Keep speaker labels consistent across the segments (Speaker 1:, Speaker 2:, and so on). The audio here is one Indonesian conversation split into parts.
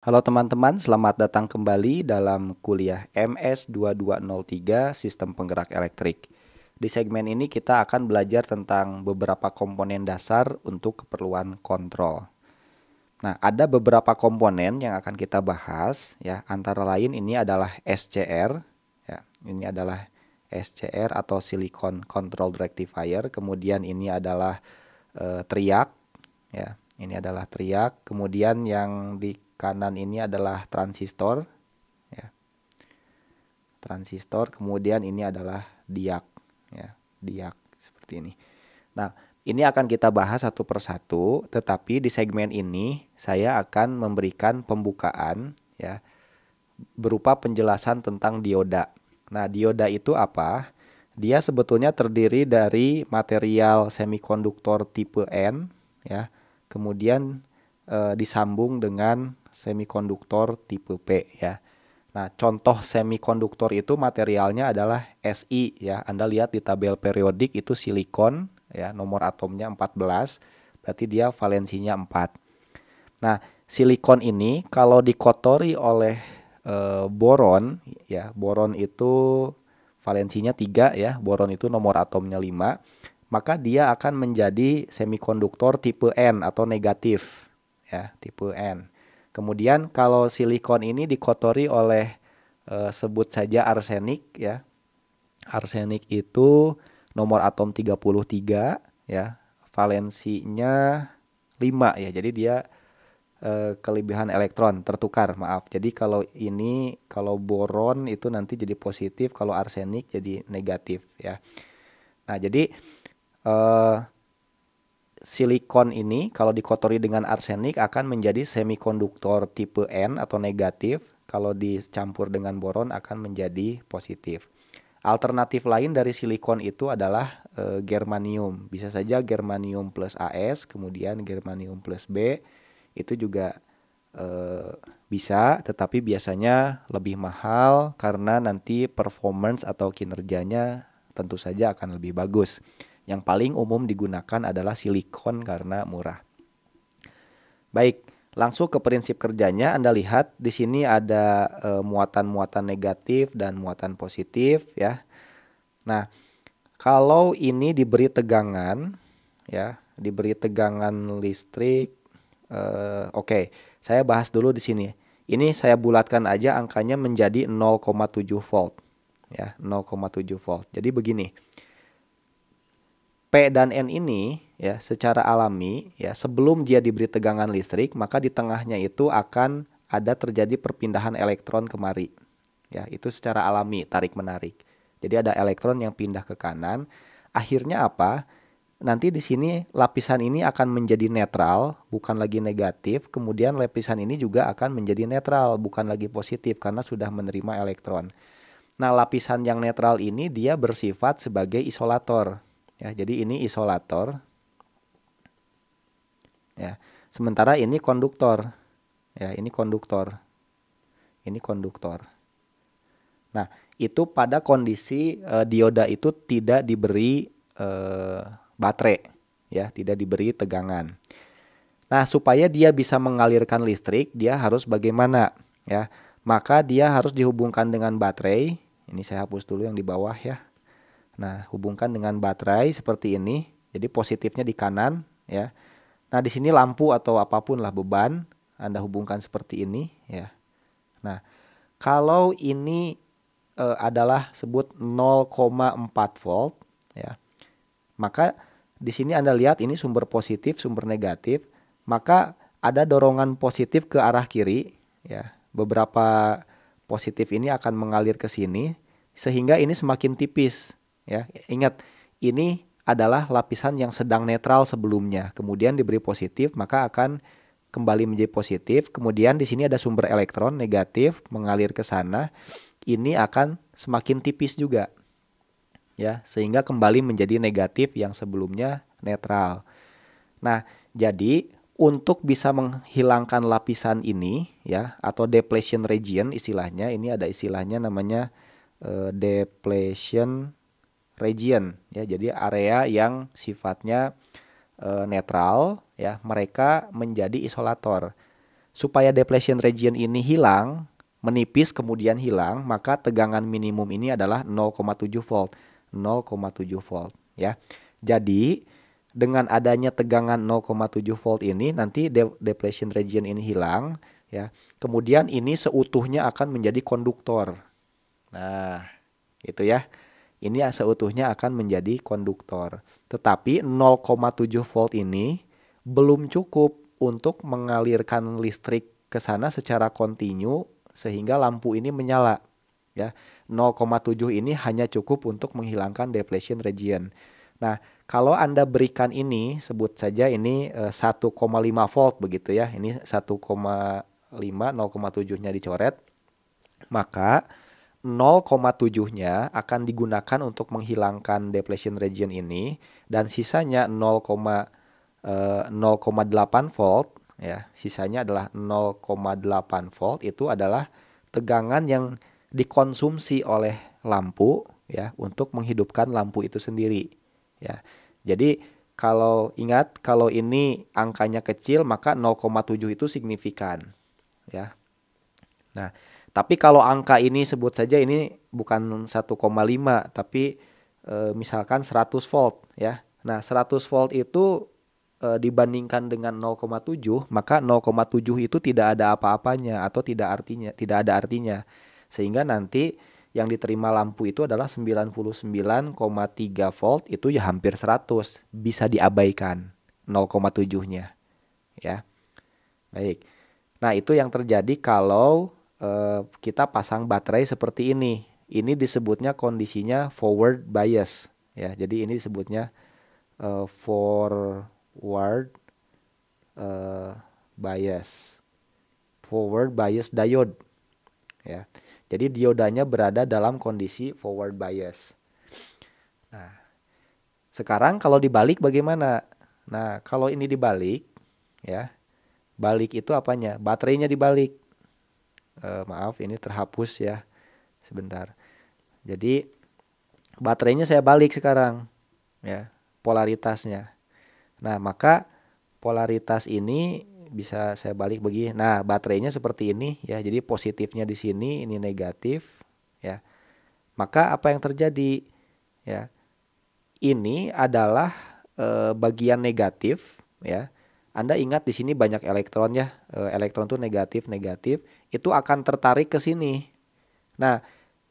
Speaker 1: Halo teman-teman, selamat datang kembali dalam kuliah MS 2203 Sistem Penggerak Elektrik. Di segmen ini kita akan belajar tentang beberapa komponen dasar untuk keperluan kontrol. Nah, ada beberapa komponen yang akan kita bahas ya, antara lain ini adalah SCR ya. Ini adalah SCR atau Silicon Control Rectifier, kemudian ini adalah triac ya. Ini adalah triac, kemudian yang di kanan ini adalah transistor ya. Transistor, kemudian ini adalah diac ya. Diac seperti ini. Nah, ini akan kita bahas satu persatu, tetapi di segmen ini saya akan memberikan pembukaan ya berupa penjelasan tentang dioda. Nah, dioda itu apa? Dia sebetulnya terdiri dari material semikonduktor tipe N ya. Kemudian disambung dengan semikonduktor tipe P ya. Nah, contoh semikonduktor itu materialnya adalah Si ya. Anda lihat di tabel periodik itu silikon ya, nomor atomnya 14, berarti dia valensinya 4. Nah, silikon ini kalau dikotori oleh boron ya, boron itu valensinya 3 ya, boron itu nomor atomnya 5, maka dia akan menjadi semikonduktor tipe N atau negatif ya, tipe N. Kemudian kalau silikon ini dikotori oleh sebut saja arsenik ya. Arsenik itu nomor atom 33 ya, valensinya 5 ya. Jadi dia kelebihan elektron tertukar, maaf. Jadi kalau boron itu nanti jadi positif, kalau arsenik jadi negatif ya. Nah, jadi silikon ini kalau dikotori dengan arsenik akan menjadi semikonduktor tipe N atau negatif, kalau dicampur dengan boron akan menjadi positif. Alternatif lain dari silikon itu adalah germanium. Bisa saja germanium plus As, kemudian germanium plus B, itu juga bisa, tetapi biasanya lebih mahal karena nanti performance atau kinerjanya tentu saja akan lebih bagus. Yang paling umum digunakan adalah silikon karena murah. Baik, langsung ke prinsip kerjanya. Anda lihat di sini ada muatan-muatan negatif dan muatan positif ya. Nah, kalau ini diberi tegangan ya, diberi tegangan listrik, oke, saya bahas dulu di sini. Ini saya bulatkan aja angkanya menjadi 0,7 volt ya, 0,7 volt. Jadi begini, P dan N ini ya secara alami ya, sebelum dia diberi tegangan listrik, maka di tengahnya itu akan ada terjadi perpindahan elektron kemari. Ya, itu secara alami, tarik menarik. Jadi ada elektron yang pindah ke kanan. Akhirnya apa? Nanti di sini lapisan ini akan menjadi netral, bukan lagi negatif. Kemudian lapisan ini juga akan menjadi netral, bukan lagi positif karena sudah menerima elektron. Nah, lapisan yang netral ini dia bersifat sebagai isolator. Ya, jadi ini isolator. Ya. Sementara ini konduktor. Ya, ini konduktor. Ini konduktor. Nah, itu pada kondisi dioda itu tidak diberi baterai, ya, tidak diberi tegangan. Nah, supaya dia bisa mengalirkan listrik, dia harus bagaimana? Ya, maka dia harus dihubungkan dengan baterai. Ini saya hapus dulu yang di bawah ya. Nah, hubungkan dengan baterai seperti ini. Jadi positifnya di kanan ya. Nah, di sini lampu atau apapun lah beban, Anda hubungkan seperti ini ya. Nah, kalau ini adalah sebut 0,4 volt ya. Maka di sini Anda lihat ini sumber positif, sumber negatif, maka ada dorongan positif ke arah kiri ya. Beberapa positif ini akan mengalir ke sini sehingga ini semakin tipis ya. Ingat, ini adalah lapisan yang sedang netral sebelumnya. Kemudian diberi positif, maka akan kembali menjadi positif. Kemudian di sini ada sumber elektron negatif mengalir ke sana. Ini akan semakin tipis juga. Ya, sehingga kembali menjadi negatif yang sebelumnya netral. Nah, jadi untuk bisa menghilangkan lapisan ini ya, atau depletion region istilahnya, ini ada istilahnya namanya depletion region ya. Jadi area yang sifatnya netral ya, mereka menjadi isolator. supaya depletion region ini hilang, menipis kemudian hilang, maka tegangan minimum ini adalah 0,7 volt. 0,7 volt ya. Jadi dengan adanya tegangan 0,7 volt ini nanti depletion region ini hilang ya. Kemudian ini seutuhnya akan menjadi konduktor. Nah, itu ya. Ini seutuhnya akan menjadi konduktor. Tetapi 0,7 volt ini belum cukup untuk mengalirkan listrik ke sana secara kontinu sehingga lampu ini menyala ya. 0,7 ini hanya cukup untuk menghilangkan depletion region. Nah, kalau Anda berikan ini, sebut saja ini 1,5 volt begitu ya. Ini 1,5, 0,7-nya dicoret. Maka 0,7-nya akan digunakan untuk menghilangkan depletion region ini dan sisanya 0,8 volt ya. Sisanya adalah 0,8 volt itu adalah tegangan yang dikonsumsi oleh lampu ya untuk menghidupkan lampu itu sendiri ya. Jadi kalau ingat kalau ini angkanya kecil maka 0,7 itu signifikan ya. Nah, tapi kalau angka ini sebut saja ini bukan 1,5 tapi misalkan 100 volt ya. Nah, 100 volt itu dibandingkan dengan 0,7 maka 0,7 itu tidak ada apa-apanya atau tidak ada artinya. Sehingga nanti yang diterima lampu itu adalah 99,3 volt itu ya hampir 100, bisa diabaikan 0,7-nya ya. Baik. Nah, itu yang terjadi kalau kita pasang baterai seperti ini. Ini disebutnya kondisinya forward bias ya. Jadi ini disebutnya forward bias. Forward bias diode ya. Jadi diodanya berada dalam kondisi forward bias. Nah, sekarang kalau dibalik bagaimana? Nah, kalau ini dibalik ya. Balik itu apanya? Baterainya dibalik. Maaf, ini terhapus ya. Sebentar. Jadi baterainya saya balik sekarang ya, polaritasnya. Nah, maka polaritas ini bisa saya balik begini. Nah, baterainya seperti ini ya. Jadi positifnya di sini, ini negatif ya. Maka apa yang terjadi ya? Ini adalah bagian negatif ya. Anda ingat di sini banyak elektron ya. Elektron itu negatif, itu akan tertarik ke sini. Nah,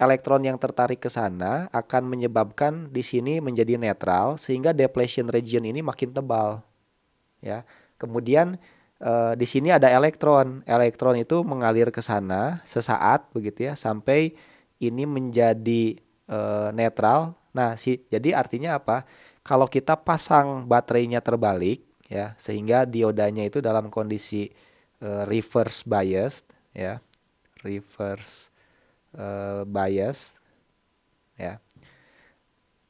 Speaker 1: elektron yang tertarik ke sana akan menyebabkan di sini menjadi netral sehingga depletion region ini makin tebal ya. Kemudian di sini ada elektron. Elektron itu mengalir ke sana sesaat begitu ya sampai ini menjadi netral. Nah, jadi artinya apa? Kalau kita pasang baterainya terbalik ya, sehingga diodanya itu dalam kondisi reverse bias ya. Reverse bias ya.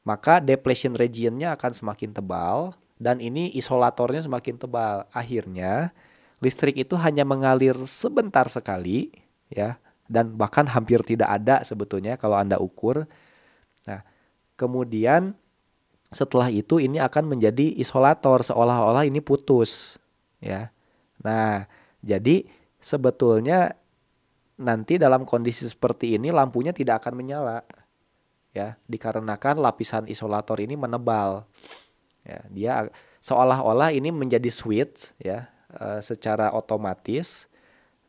Speaker 1: Maka depletion region-nya akan semakin tebal dan ini isolatornya semakin tebal. Akhirnya listrik itu hanya mengalir sebentar sekali ya dan bahkan hampir tidak ada sebetulnya kalau Anda ukur. Nah, kemudian setelah itu ini akan menjadi isolator seolah-olah ini putus ya. Nah, jadi sebetulnya nanti dalam kondisi seperti ini lampunya tidak akan menyala ya dikarenakan lapisan isolator ini menebal. Ya, dia seolah-olah ini menjadi switch ya secara otomatis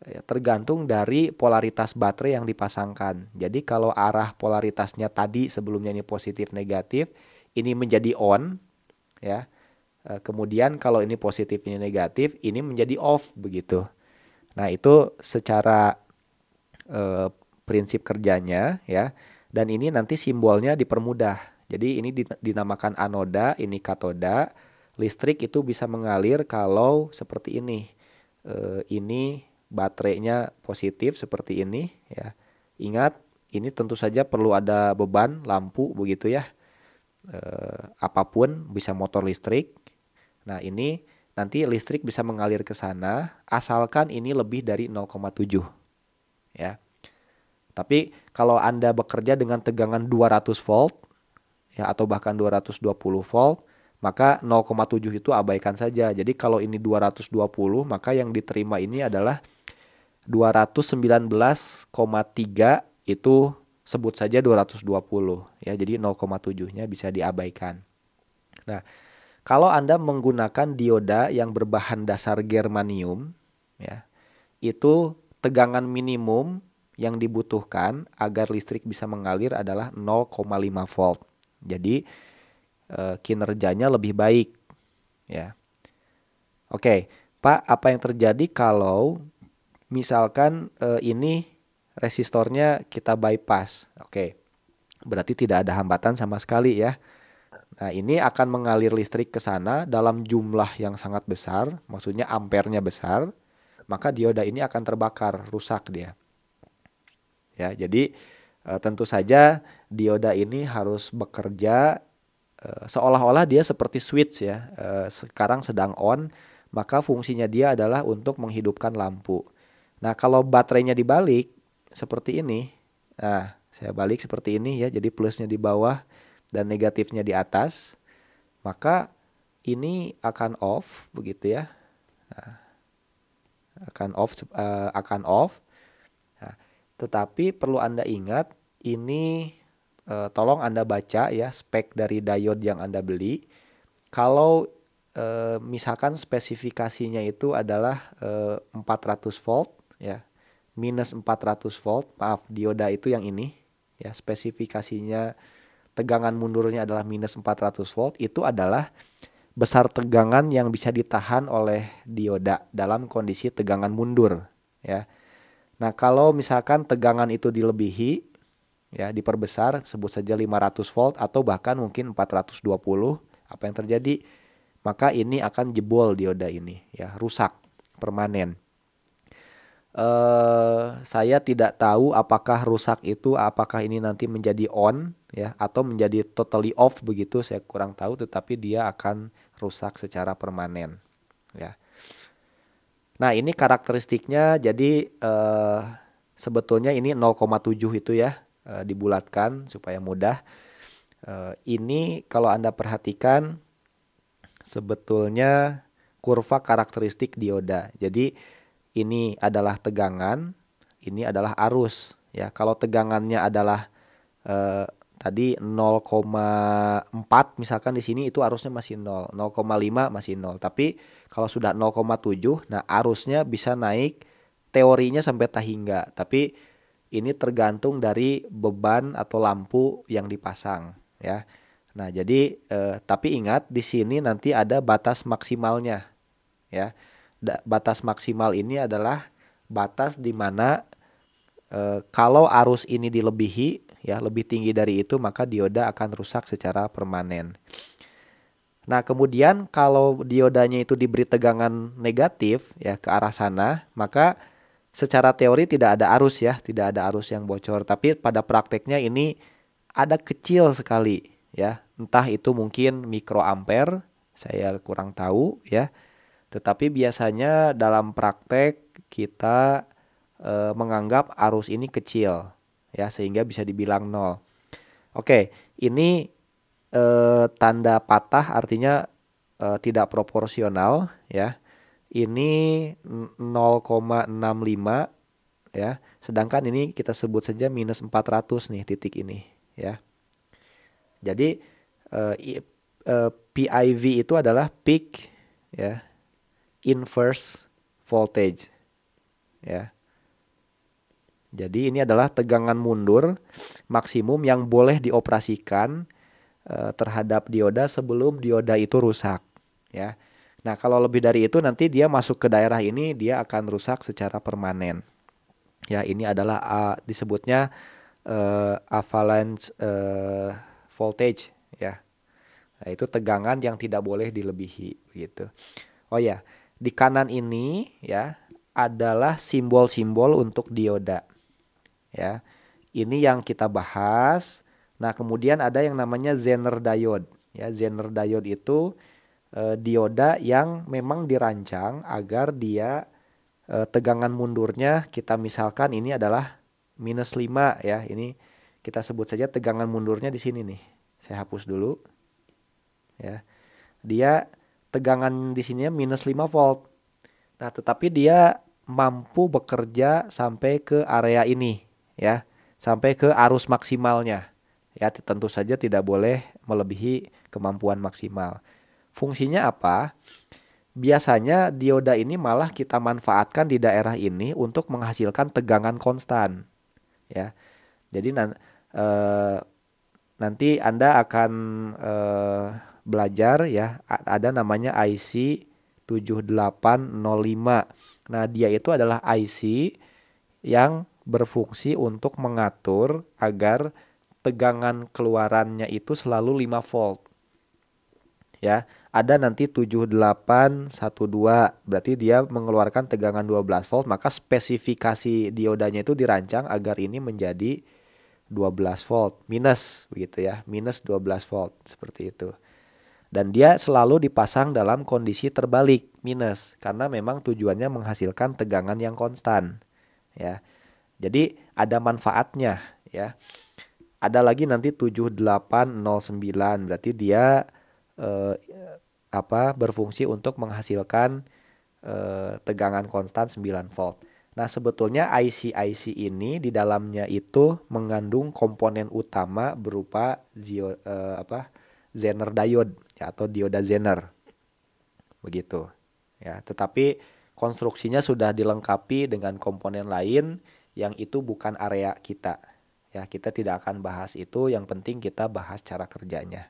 Speaker 1: ya, tergantung dari polaritas baterai yang dipasangkan. Jadi kalau arah polaritasnya tadi sebelumnya ini positif negatif, ini menjadi on ya. Kemudian kalau ini positif ini negatif, ini menjadi off begitu. Nah, itu secara prinsip kerjanya ya. Dan ini nanti simbolnya dipermudah. Jadi ini dinamakan anoda, ini katoda. Listrik itu bisa mengalir kalau seperti ini. Ini baterainya positif seperti ini ya. Ingat, ini tentu saja perlu ada beban lampu begitu ya. Apapun bisa motor listrik. Nah, ini nanti listrik bisa mengalir ke sana asalkan ini lebih dari 0,7 ya. Tapi kalau Anda bekerja dengan tegangan 200 volt ya atau bahkan 220 volt, maka 0,7 itu abaikan saja. Jadi kalau ini 220, maka yang diterima ini adalah 219,3 itu sebut saja 220 ya. Jadi 0,7-nya bisa diabaikan. Nah, kalau Anda menggunakan dioda yang berbahan dasar germanium ya, itu tegangan minimum yang dibutuhkan agar listrik bisa mengalir adalah 0,5 volt. Jadi kinerjanya lebih baik ya. Oke, Pak, apa yang terjadi kalau misalkan ini resistornya kita bypass? Oke, berarti tidak ada hambatan sama sekali ya. Nah, ini akan mengalir listrik ke sana dalam jumlah yang sangat besar, maksudnya ampernya besar, maka dioda ini akan terbakar, rusak dia. Ya, jadi tentu saja dioda ini harus bekerja seolah-olah dia seperti switch ya. Sekarang sedang on, maka fungsinya dia adalah untuk menghidupkan lampu. Nah, kalau baterainya dibalik seperti ini, nah saya balik seperti ini ya, jadi plusnya di bawah dan negatifnya di atas, maka ini akan off begitu ya. Nah, akan off. Nah, tetapi perlu Anda ingat ini tolong Anda baca ya spek dari diode yang Anda beli. Kalau misalkan spesifikasinya itu adalah 400 volt ya, minus 400 volt, maaf dioda itu yang ini ya, spesifikasinya tegangan mundurnya adalah minus 400 volt, itu adalah besar tegangan yang bisa ditahan oleh dioda dalam kondisi tegangan mundur ya. Nah, kalau misalkan tegangan itu dilebihi ya, diperbesar, sebut saja 500 volt atau bahkan mungkin 420, apa yang terjadi? Maka ini akan jebol dioda ini ya, rusak permanen. Saya tidak tahu apakah rusak itu apakah ini nanti menjadi on ya atau menjadi totally off begitu, saya kurang tahu, tetapi dia akan rusak secara permanen ya. Nah, ini karakteristiknya, jadi sebetulnya ini 0,7 itu ya, dibulatkan supaya mudah. Ini kalau Anda perhatikan sebetulnya kurva karakteristik dioda. Jadi ini adalah tegangan, ini adalah arus ya. Kalau tegangannya adalah tadi 0,4 misalkan di sini, itu arusnya masih 0, 0,5 masih 0. Tapi kalau sudah 0,7, nah arusnya bisa naik teorinya sampai tahingga. Tapi ini tergantung dari beban atau lampu yang dipasang ya. Nah, jadi tapi ingat di sini nanti ada batas maksimalnya ya. Batas maksimal ini adalah batas di mana kalau arus ini dilebihi ya, lebih tinggi dari itu, maka dioda akan rusak secara permanen. Nah, kemudian kalau diodanya itu diberi tegangan negatif ya ke arah sana, maka secara teori tidak ada arus ya, tidak ada arus yang bocor. Tapi pada prakteknya ini ada kecil sekali ya. Entah itu mungkin mikroampere, saya kurang tahu ya. Tetapi biasanya dalam praktek kita menganggap arus ini kecil ya, sehingga bisa dibilang 0. Oke, ini tanda patah artinya tidak proporsional ya. Ini 0,65 ya. Sedangkan ini kita sebut saja minus 400 nih titik ini ya. Jadi PIV itu adalah peak ya, inverse voltage ya. Jadi ini adalah tegangan mundur maksimum yang boleh dioperasikan terhadap dioda sebelum dioda itu rusak ya. Nah, kalau lebih dari itu nanti dia masuk ke daerah ini, dia akan rusak secara permanen. Ya, ini adalah disebutnya avalanche voltage ya. Nah, itu tegangan yang tidak boleh dilebihi gitu. Oh ya, di kanan ini ya adalah simbol-simbol untuk dioda. Ya. Ini yang kita bahas. Nah, kemudian ada yang namanya Zener diode. Ya, Zener diode itu dioda yang memang dirancang agar dia tegangan mundurnya, kita misalkan ini adalah minus 5 ya. Ini kita sebut saja tegangan mundurnya di sini nih. Saya hapus dulu. Ya. Dia tegangan di sininya minus 5 volt. Nah, tetapi dia mampu bekerja sampai ke area ini ya, sampai ke arus maksimalnya. Ya, tentu saja tidak boleh melebihi kemampuan maksimal. Fungsinya apa? Biasanya dioda ini malah kita manfaatkan di daerah ini untuk menghasilkan tegangan konstan ya. Jadi eh, nanti Anda akan belajar ya, ada namanya IC 7805. Nah, dia itu adalah IC yang berfungsi untuk mengatur agar tegangan keluarannya itu selalu 5 volt. Ya, ada nanti 7812, berarti dia mengeluarkan tegangan 12 volt, maka spesifikasi diodanya itu dirancang agar ini menjadi 12 volt minus begitu ya, minus 12 volt seperti itu. Dan dia selalu dipasang dalam kondisi terbalik minus karena memang tujuannya menghasilkan tegangan yang konstan ya. Jadi ada manfaatnya ya. Ada lagi nanti 7809, berarti dia eh, berfungsi untuk menghasilkan tegangan konstan 9 volt. Nah, sebetulnya IC-IC ini di dalamnya itu mengandung komponen utama berupa Zener diode ya, atau dioda Zener. Begitu. Ya, tetapi konstruksinya sudah dilengkapi dengan komponen lain yang itu bukan area kita. Ya, kita tidak akan bahas itu, yang penting kita bahas cara kerjanya.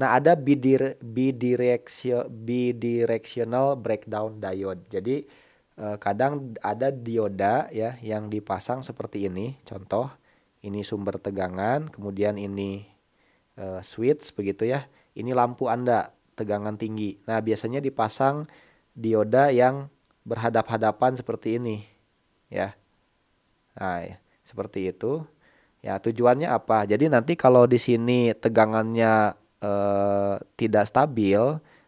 Speaker 1: Nah, ada bidirectional breakdown diode. Jadi kadang ada dioda ya yang dipasang seperti ini. Contoh, ini sumber tegangan, kemudian ini switch begitu ya. Ini lampu Anda tegangan tinggi. Nah, biasanya dipasang dioda yang berhadap-hadapan seperti ini ya. Nah, ya, seperti itu. Ya, tujuannya apa? Jadi nanti kalau di sini tegangannya tidak stabil,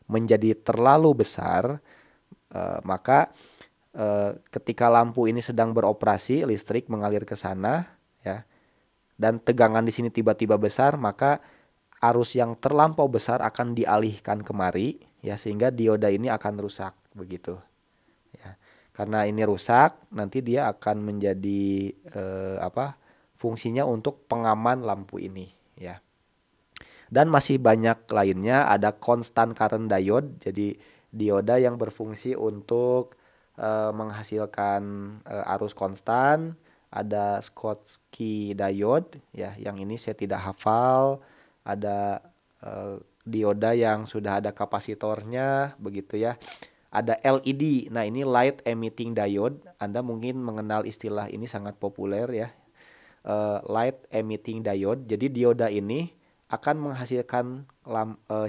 Speaker 1: menjadi terlalu besar, maka ketika lampu ini sedang beroperasi, listrik mengalir ke sana ya. Dan tegangan di sini tiba-tiba besar, maka arus yang terlampau besar akan dialihkan kemari ya, sehingga dioda ini akan rusak begitu. Ya. Karena ini rusak, nanti dia akan menjadi fungsinya untuk pengaman lampu ini ya. Dan masih banyak lainnya, ada constant current diode, jadi dioda yang berfungsi untuk menghasilkan arus konstan. Ada Schottky diode ya, yang ini saya tidak hafal. Ada dioda yang sudah ada kapasitornya begitu ya. Ada LED, nah ini light emitting diode, Anda mungkin mengenal istilah ini, sangat populer ya. Light emitting diode, jadi dioda ini akan menghasilkan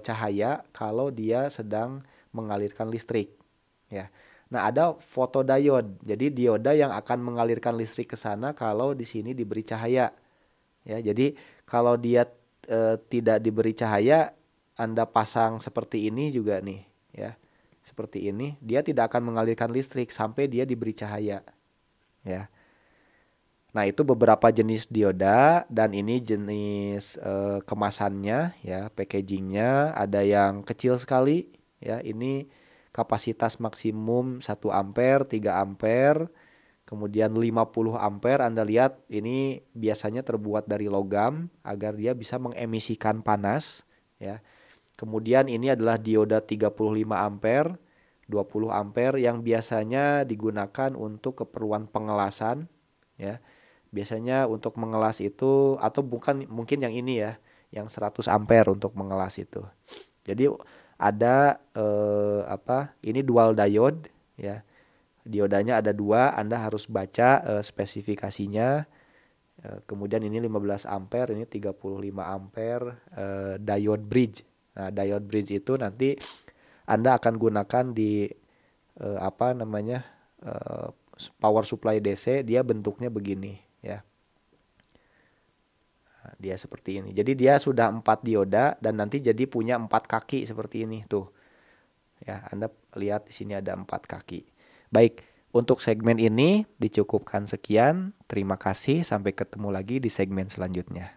Speaker 1: cahaya kalau dia sedang mengalirkan listrik ya. Nah, ada fotodiode. Jadi dioda yang akan mengalirkan listrik ke sana kalau di sini diberi cahaya ya. Jadi kalau dia tidak diberi cahaya, Anda pasang seperti ini juga nih ya. Seperti ini, dia tidak akan mengalirkan listrik sampai dia diberi cahaya ya. Nah, itu beberapa jenis dioda, dan ini jenis kemasannya ya, packagingnya. Ada yang kecil sekali ya, ini kapasitas maksimum 1 ampere, 3 ampere, kemudian 50 ampere. Anda lihat ini biasanya terbuat dari logam agar dia bisa mengemisikan panas ya. Kemudian ini adalah dioda 35 ampere, 20 ampere yang biasanya digunakan untuk keperluan pengelasan ya. Biasanya untuk mengelas itu, atau bukan, mungkin yang ini ya, yang 100 ampere untuk mengelas itu. Jadi ada ini dual diode ya. Diodanya ada 2, Anda harus baca spesifikasinya. Kemudian ini 15 ampere, ini 35 ampere diode bridge. Nah, diode bridge itu nanti Anda akan gunakan di power supply DC, dia bentuknya begini ya. Nah, dia seperti ini. Jadi dia sudah 4 dioda dan nanti jadi punya 4 kaki seperti ini tuh. Ya, Anda lihat di sini ada 4 kaki. Baik, untuk segmen ini dicukupkan sekian. Terima kasih, sampai ketemu lagi di segmen selanjutnya.